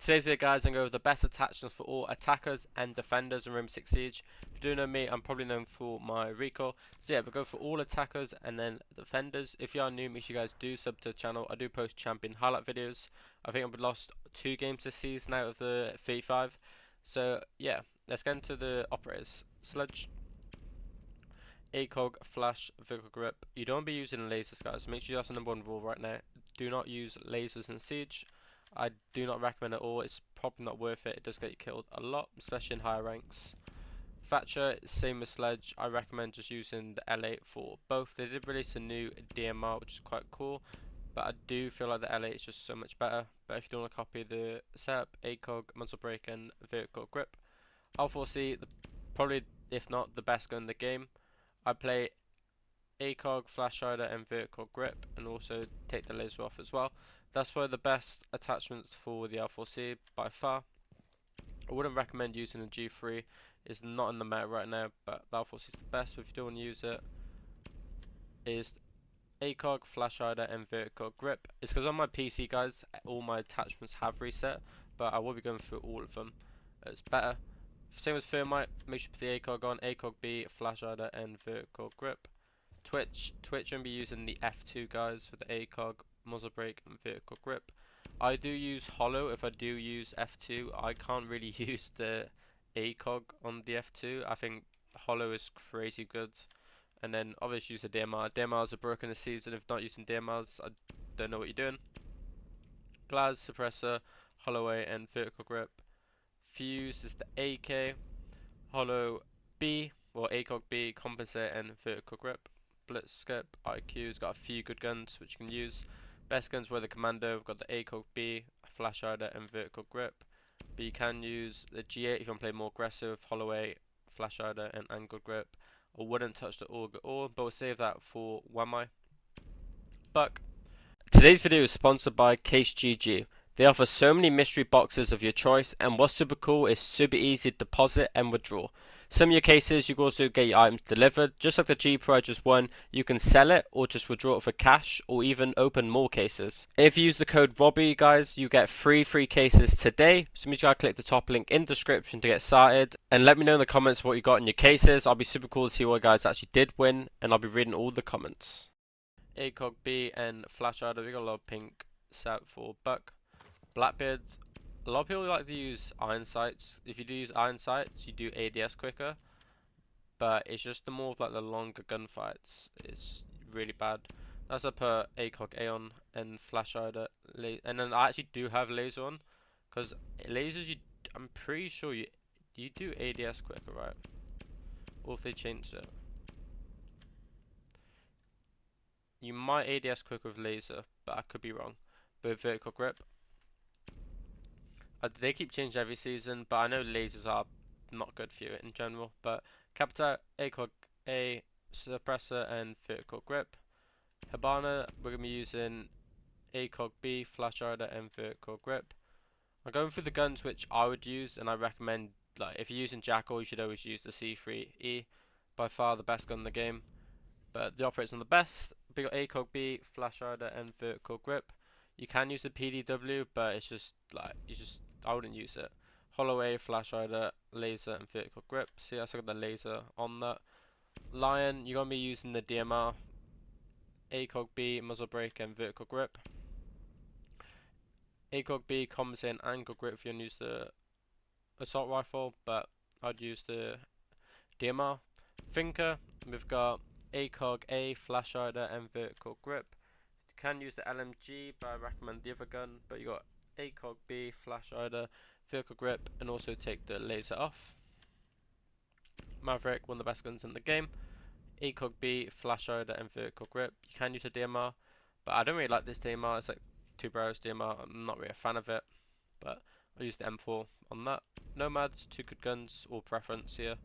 Today's video, guys, I'm going to go over the best attachments for all attackers and defenders in Rainbow Six Siege. If you do know me, I'm probably known for my Recoil. So yeah, we'll go for all attackers and then defenders. If you are new, make sure you guys do sub to the channel. I do post champion highlight videos. I think I've lost 2 games this season out of the 35. So yeah, let's get into the operators. Sludge, ACOG, Flash, Vehicle Grip. You don't want to be using lasers, guys. Make sure that's the #1 rule right now. Do not use lasers in Siege. I do not recommend it at all. It's probably not worth it. It does get you killed a lot, especially in higher ranks. Thatcher, same as Sledge. I recommend just using the L8 for both. They did release a new DMR, which is quite cool, but I do feel like the L8 is just so much better. But if you don't want to copy the setup, ACOG, Muzzle Brake, and Vertical Grip. L4C, probably, if not, the best gun in the game. I play ACOG, Flash Rider, and Vertical Grip, and also take the laser off as well. That's one of the best attachments for the L4C by far. I wouldn't recommend using the G3. It's not in the meta right now, but the L4C is the best. If you don't want to use it, is ACOG, Flash Rider, and Vertical Grip. It's because on my PC, guys, all my attachments have reset, but I will be going through all of them. It's better. Same as Thermite, make sure you put the ACOG on, ACOG B, Flash Rider, and Vertical Grip. Twitch, I'm going to be using the F2, guys, for the ACOG, Muzzle Brake, and Vertical Grip. I do use Hollow if I do use F2. I can't really use the ACOG on the F2. I think Hollow is crazy good. And then obviously use the DMR. DMRs are broken this season. If not using DMRs, I don't know what you're doing. Glass, Suppressor, Holloway, and Vertical Grip. Fuse is the AK, Hollow B, well ACOG B, Compensate, and Vertical Grip. Blitz, Skip, IQ's got a few good guns which you can use. Best guns were the Commando. We've got the ACOG B, Flash Rider, and Vertical Grip. But you can use the G8 if you want to play more aggressive, Holloway, Flash Rider, and Angled Grip. I wouldn't touch the AUG at all, but we'll save that for Wamai. Buck. Today's video is sponsored by Case GG. They offer so many mystery boxes of your choice, and what's super cool is super easy to deposit and withdraw. Some of your cases you can also get your items delivered. Just like the G Pro I just won, you can sell it or just withdraw it for cash or even open more cases. If you use the code Robbie, guys, you get 3 free cases today. So make sure you gotta click the top link in the description to get started, and let me know in the comments what you got in your cases. I'll be super cool to see what you guys actually did win, and I'll be reading all the comments. ACOG B and Flash Rider, we got a lot of pink set for Buck. Blackbeards, a lot of people like to use iron sights. If you do use iron sights, you do ADS quicker, but it's just the more of like the longer gunfights. It's really bad. That's I put ACOG A on and Flash Rider, and then I actually do have laser on, because lasers I'm pretty sure you do ADS quicker, right? Or if they changed it, you might ADS quicker with laser, but I could be wrong. But with Vertical Grip, they keep changing every season, but I know lasers are not good for you in general. But Capita, ACOG A, Suppressor, and Vertical Grip. Habana, we're going to be using ACOG B, Flash Rider, and Vertical Grip. I'm going through the guns which I would use, and I recommend, like, if you're using Jackal, you should always use the C3E. By far the best gun in the game. But the operator's on the best. We got ACOG B, Flash Rider, and Vertical Grip. You can use the PDW, but it's just like I wouldn't use it. Holloway, Flash Rider, laser, and Vertical Grip. See, I still got the laser on that. Lion, you're gonna be using the DMR, ACOG B, Muzzle Brake, and Vertical Grip. ACOG B, Compensate, and Angle Grip if you want to use the assault rifle, but I'd use the DMR. Thinker, we've got ACOG A, Flash Rider, and Vertical Grip. You can use the LMG, but I recommend the other gun. But you got ACOG B, Flash Rider, Vertical Grip, and also take the laser off. Maverick, one of the best guns in the game. ACOG B, Flash Rider, and Vertical Grip. You can use a DMR, but I don't really like this DMR. It's like 2 barrels DMR. I'm not really a fan of it, but I'll use the M4 on that. Nomads, 2 good guns, all preference here.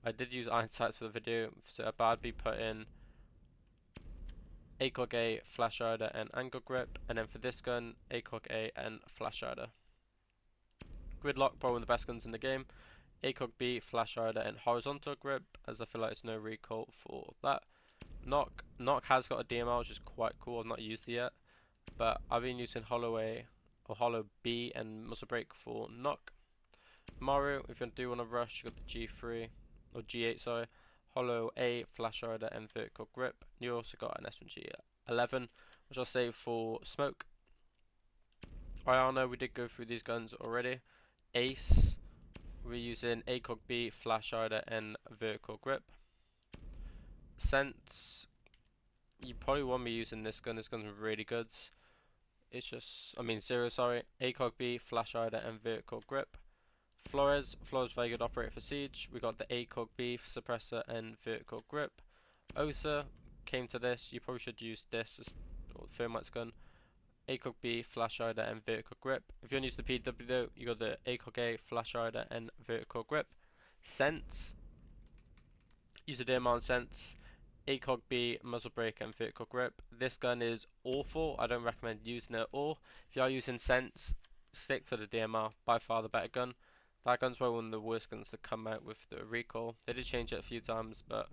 I did use iron sights for the video, so I'd be putting ACOG A, Flash Rider, and Angle Grip, and then for this gun, ACOG A and Flash Rider. Gridlock, probably one of the best guns in the game. ACOG B, Flash Rider, and Horizontal Grip, as I feel like there's no recoil for that. Knock has got a DMR, which is quite cool. I've not used it yet, but I've been using Holloway, or hollow B and muzzle brake for knock. Mario, if you do want to rush, you got the G3 or G8, sorry, hollow A, flash rider, and vertical grip. You also got an SMG 11, which I'll save for smoke. Iana, we did go through these guns already. Ace, we're using ACOG B, flash rider, and vertical grip. Sense, you probably won't be using this gun. This gun's really good. It's just, I mean, Zero, sorry. ACOG B, flash rider, and vertical grip. Flores, very good operator for siege. We got the ACOG B, suppressor, and vertical grip. Osa came to this. You probably should use this as Thermite's gun. ACOG B, flash rider, and vertical grip. If you want to use the PW though, you got the ACOG A, flash rider, and vertical grip. Sense, use the DMR on Sense. ACOG B, muzzle brake, and vertical grip. This gun is awful. I don't recommend using it at all. If you are using Sense, stick to the DMR. By far the better gun. That gun's probably one of the worst guns to come out with the Recoil. They did change it a few times, but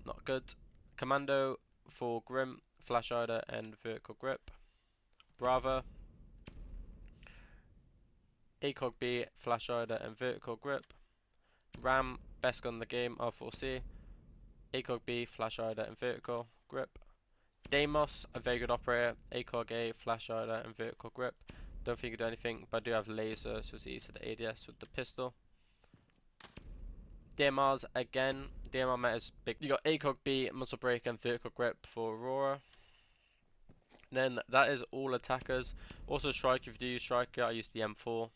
not good. Commando for Grim, flash rider, and vertical grip. Brava, ACOG B, flash rider, and vertical grip. Ram, best gun in the game, R4C. ACOG B, flash rider, and vertical grip. Deimos, a very good operator. ACOG A, flash rider, and vertical grip. Don't think you can do anything, but I do have laser, so it's easy to ADS with the pistol. DMRs again. DMR matters big. You got ACOG B, muzzle brake, and vertical grip for Aurora. Then that is all attackers. Also striker, if you do use striker, I use the M4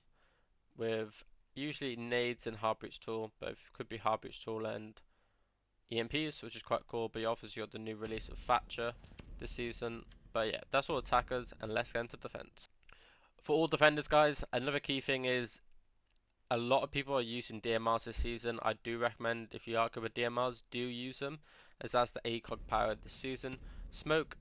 with usually nades and hard breach tool, but it could be hard breach tool and EMPs, which is quite cool. But you obviously got the new release of Thatcher this season. But yeah, that's all attackers, and let's get into defense. For all defenders, guys, another key thing is a lot of people are using DMRs this season. I do recommend, if you are good with DMRs, do use them, as that's the ACOG power this season. Smoke,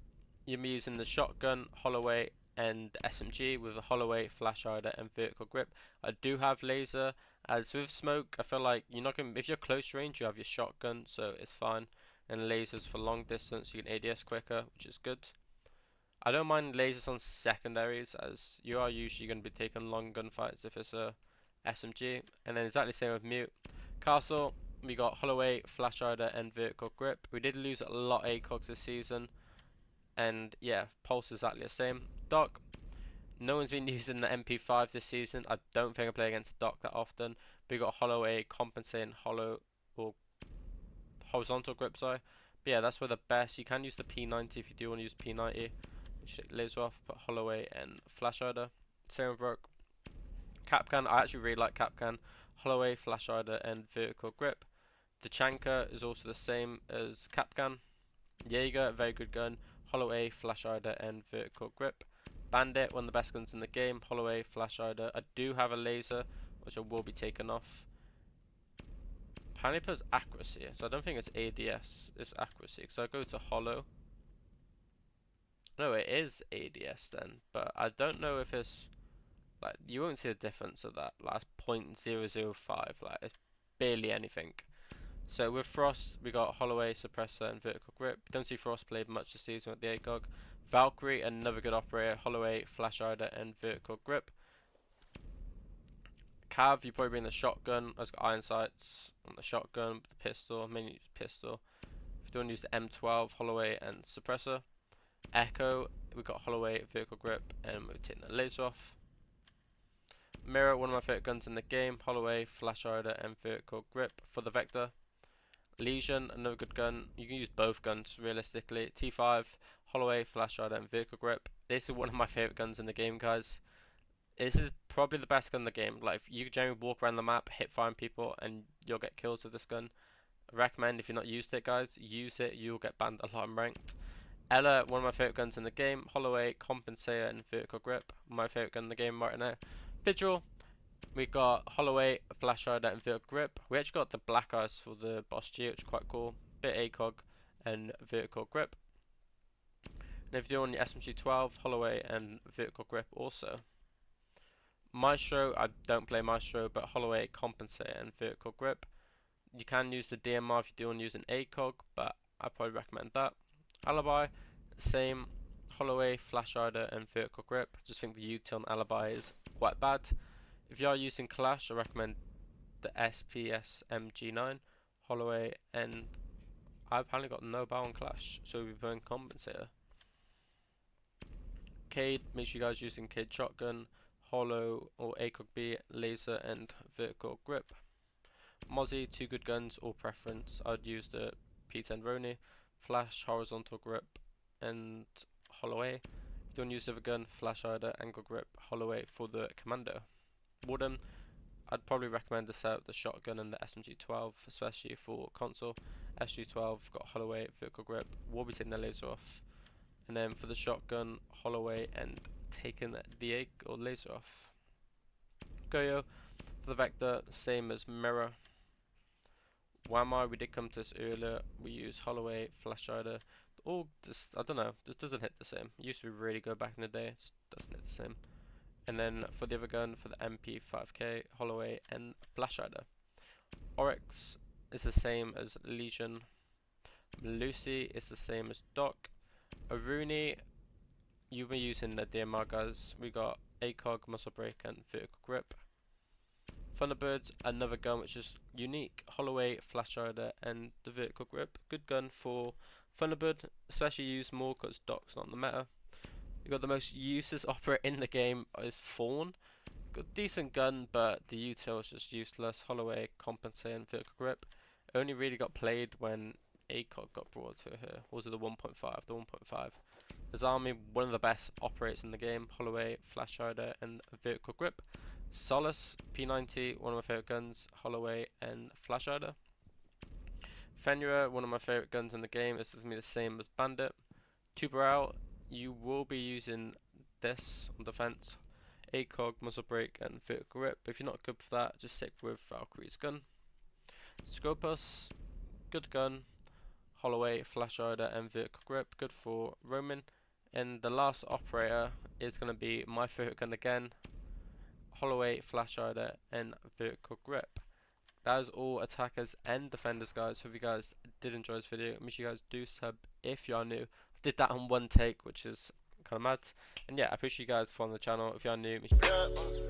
you're using the shotgun, Holloway, and the SMG with a Holloway, flash rider, and vertical grip. I do have laser, as with smoke, I feel like you're not going if you're close range, you have your shotgun, so it's fine. And lasers for long distance, you can ADS quicker, which is good. I don't mind lasers on secondaries, as you are usually going to be taking long gunfights if it's a SMG. And then exactly the same with mute. Castle, we got Holloway, flash rider, and vertical grip. We did lose a lot of ACOGs this season, and yeah, pulse is exactly the same. Doc, no one's been using the MP5 this season. I don't think I play against a Doc that often. But we got Holloway compensating hollow or horizontal grip, sorry. But yeah, that's where the best. You can use the P90 if you do want to use P90. Take laser off, put Holloway and flash rider. Same with Rogue. Capcan, I actually really like Capcan. Holloway, flash rider, and vertical grip. The Chanka is also the same as Capcan. Jaeger, a very good gun. Holloway, flash rider, and vertical grip. Bandit, one of the best guns in the game. Holloway, flash rider. I do have a laser, which I will be taking off. Panipa's accuracy, so I don't think it's ADS, it's accuracy. So I go to Hollow. No, it is ADS then, but I don't know if it's like you won't see the difference of that. Like 0.005, like it's barely anything. So with Frost, we got Holloway, suppressor, and vertical grip. Don't see Frost played much this season with the ACOG. Valkyrie, another good operator. Holloway, flash rider, and vertical grip. Cav, you probably bring the shotgun. I've got iron sights on the shotgun, the pistol, mainly use pistol. If you don't use the M12, Holloway, and suppressor. Echo, we got Holloway, vertical grip, and we're taking the laser off. Mirror, one of my favorite guns in the game. Holloway, flash rider, and vertical grip for the Vector. Legion, another good gun. You can use both guns realistically. T5, Holloway, flash rider, and vertical grip. This is one of my favorite guns in the game, guys. This is probably the best gun in the game. Like, you can generally walk around the map, hit firing people, and you'll get kills with this gun. I recommend, if you're not used it, guys, use it. You'll get banned a lot in ranked. Ella, one of my favorite guns in the game. Holloway, compensator, and vertical grip. My favorite gun in the game right now. Vigil, we got Holloway, flash rider, and vertical grip. We actually got the black eyes for the boss G, which is quite cool. Bit ACOG and vertical grip. And if you're on your SMG12, Holloway and vertical grip also. Maestro, I don't play Maestro, but Holloway, compensator, and vertical grip. You can use the DMR if you do want to use an ACOG, but I probably recommend that. Alibi, same. Holloway, Flash Rider, and Vertical Grip. I just think the util on Alibi is quite bad. If you are using Clash, I recommend the SPS MG9, Holloway, and I've apparently got no bow on Clash, so we'll be playing Compensator. Cade, make sure you guys using Cade Shotgun, Hollow or ACOG B, Laser, and Vertical Grip. Mozzie, 2 good guns, all preference. I'd use the P10 Roni, Flash, Horizontal Grip, and Holloway. If you don't use the other gun, Flash Rider, Angle Grip, Holloway for the Commando. Warden, I'd probably recommend to set up the shotgun and the SMG12, especially for console. SG12 got Holloway, Vertical Grip, Robbie taking the laser off. And then for the shotgun, Holloway and taking the egg or laser off. Goyo, for the Vector, same as Mirror. Whammy, we did come to this earlier. We use Holloway, Flash Rider. All just, I don't know, just doesn't hit the same. It used to be really good back in the day, just doesn't hit the same. And then for the other gun, for the MP5K, Holloway and Flash Rider. Oryx is the same as Legion. Lucy is the same as Doc. Aruni, you'll be using the DMR guys. We got ACOG, Muscle Break, and Vertical Grip. Thunderbirds, another gun which is unique. Holloway, Flash Rider, and the Vertical Grip. Good gun for Thunderbird, especially used more because Doc's not in the meta. You got the most useless operator in the game is Fawn. Got decent gun, but the util is just useless. Holloway, Compensate, and Vertical Grip. Only really got played when ACOG got brought to here. Or was it the 1.5? The 1.5. His army, one of the best operators in the game. Holloway, Flash Rider, and Vertical Grip. Solace, P90, one of my favorite guns. Holloway and Flash Rider. Fenrir, one of my favorite guns in the game. This is going to be the same as Bandit. Tuberal, you will be using this on defense. ACOG, Muzzle Break, and Vertical Grip. If you're not good for that, just stick with Valkyrie's gun. Scopus, good gun. Holloway, Flash Rider, and Vertical Grip, good for Roman. And the last operator is going to be my favorite gun again. Holloway, Flash Rider, and Vertical Grip. That is all attackers and defenders, guys. Hope you guys did enjoy this video. Make sure you guys do sub if you are new. I did that on one take, which is kind of mad. And yeah, I appreciate you guys following the channel. If you are new, make sure